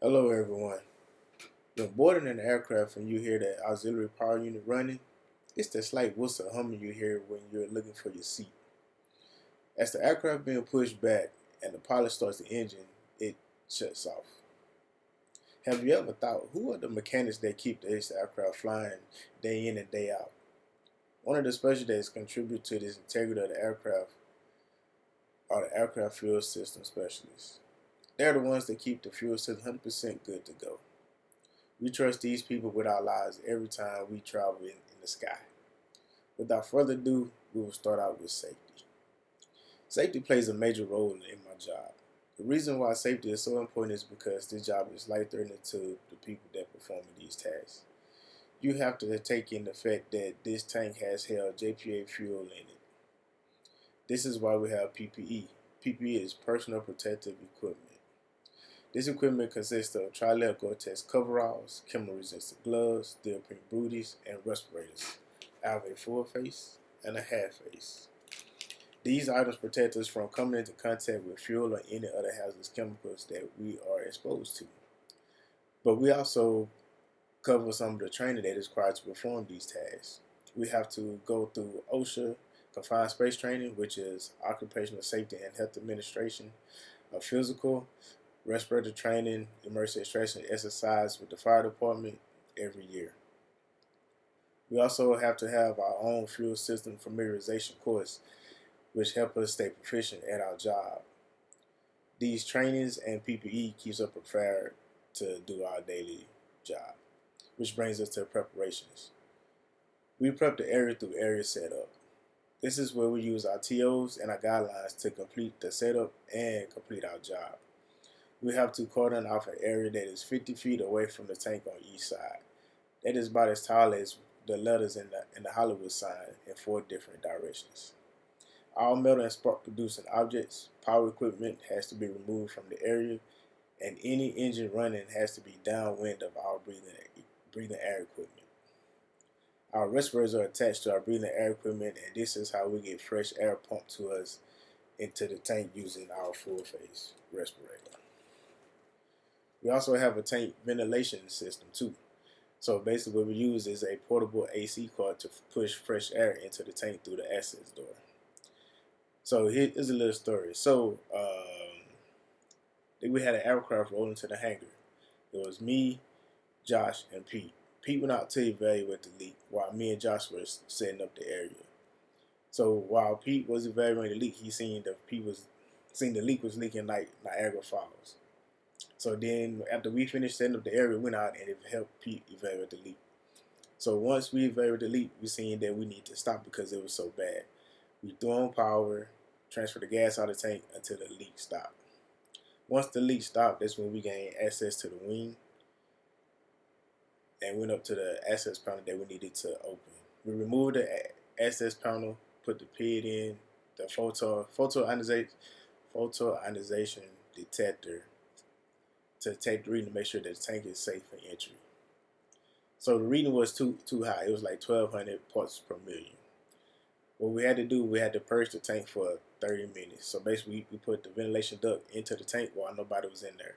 Hello everyone. When boarding an aircraft and you hear that auxiliary power unit running, it's the slight whistle humming you hear when you're looking for your seat. As the aircraft being pushed back and the pilot starts the engine, it shuts off. Have you ever thought, who are the mechanics that keep this aircraft flying day in and day out? One of the specialists that contribute to this integrity of the aircraft are the aircraft fuel system specialists. They're the ones that keep the fuel system 100% good to go. We trust these people with our lives every time we travel in the sky. Without further ado, we will start out with safety. Safety plays a major role in my job. The reason why safety is so important is because this job is life-threatening to the people that perform these tasks. You have to take in the fact that this tank has held JPA fuel in it. This is why we have PPE. PPE is personal protective equipment. This equipment consists of tri-layer Gore-Tex coveralls, chemical-resistant gloves, steel-print booties, and respirators. I have a full face and a half face. These items protect us from coming into contact with fuel or any other hazardous chemicals that we are exposed to. But we also cover some of the training that is required to perform these tasks. We have to go through OSHA confined space training, which is Occupational Safety and Health Administration, a physical, respirator training, emergency extraction exercise with the fire department every year. We also have to have our own fuel system familiarization course, which help us stay proficient at our job. These trainings and PPE keeps us prepared to do our daily job, which brings us to preparations. We prep the area through area setup. This is where we use our TOs and our guidelines to complete the setup and complete our job. We have to cordon off an area that is 50 feet away from the tank on each side. That is about as tall as the letters in the Hollywood sign in 4 different directions. All metal and spark producing objects, power equipment has to be removed from the area, and any engine running has to be downwind of our breathing air equipment. Our respirators are attached to our breathing air equipment, and this is how we get fresh air pumped to us into the tank using our full face respirator. We also have a tank ventilation system too. So basically what we use is a portable AC cord to push fresh air into the tank through the access door. So here's a little story. So we had an aircraft roll into the hangar. It was me, Josh, and Pete. Pete went out to evaluate the leak while me and Josh were setting up the area. So while Pete was evaluating the leak, he seen the leak was leaking like Niagara Falls. So then after we finished setting up the area, we went out and it helped Pete evaluate the leak. So once we evaluated the leak, we seen that we need to stop because it was so bad. We threw on power, transferred the gas out of the tank until the leak stopped. Once the leak stopped, that's when we gained access to the wing and went up to the access panel that we needed to open. We removed the access panel, put the PID in, the photoionization detector to take the reading to make sure that the tank is safe for entry. So the reading was too high. It was like 1,200 parts per million. What we had to do, we had to purge the tank for 30 minutes. So basically, we put the ventilation duct into the tank while nobody was in there.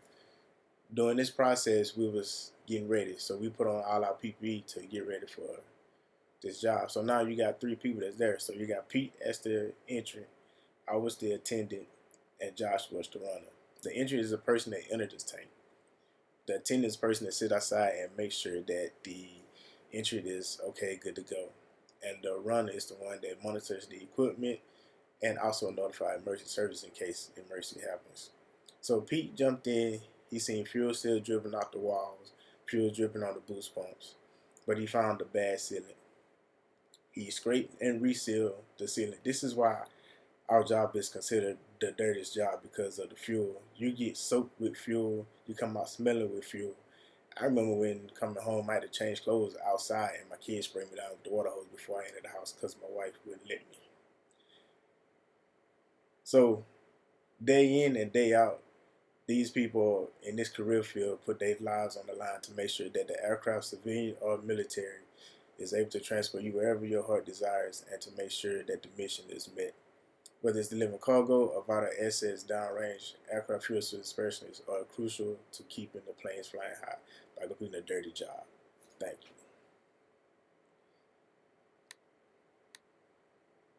During this process, we was getting ready. So we put on all our PPE to get ready for this job. So now you got 3 people that's there. So you got Pete as the entrant, I was the attendant, and Josh was the runner. The entrant is the person that entered this tank. The attendant is the person that sits outside and makes sure that the entrant is okay, good to go. And the runner is the one that monitors the equipment and also notify emergency service in case emergency happens. So Pete jumped in. He seen fuel still dripping off the walls, fuel dripping on the boost pumps, but he found a bad sealant. He scraped and resealed the sealant. This is why our job is considered the dirtiest job because of the fuel. You get soaked with fuel, you come out smelling with fuel. I remember when coming home, I had to change clothes outside, and my kids sprayed me down with the water hose before I entered the house because my wife wouldn't let me. So, day in and day out, these people in this career field put their lives on the line to make sure that the aircraft, civilian or military, is able to transport you wherever your heart desires and to make sure that the mission is met. Whether it's delivering cargo or vital assets downrange, aircraft fuel specialists are crucial to keeping the planes flying high by completing a dirty job. Thank you.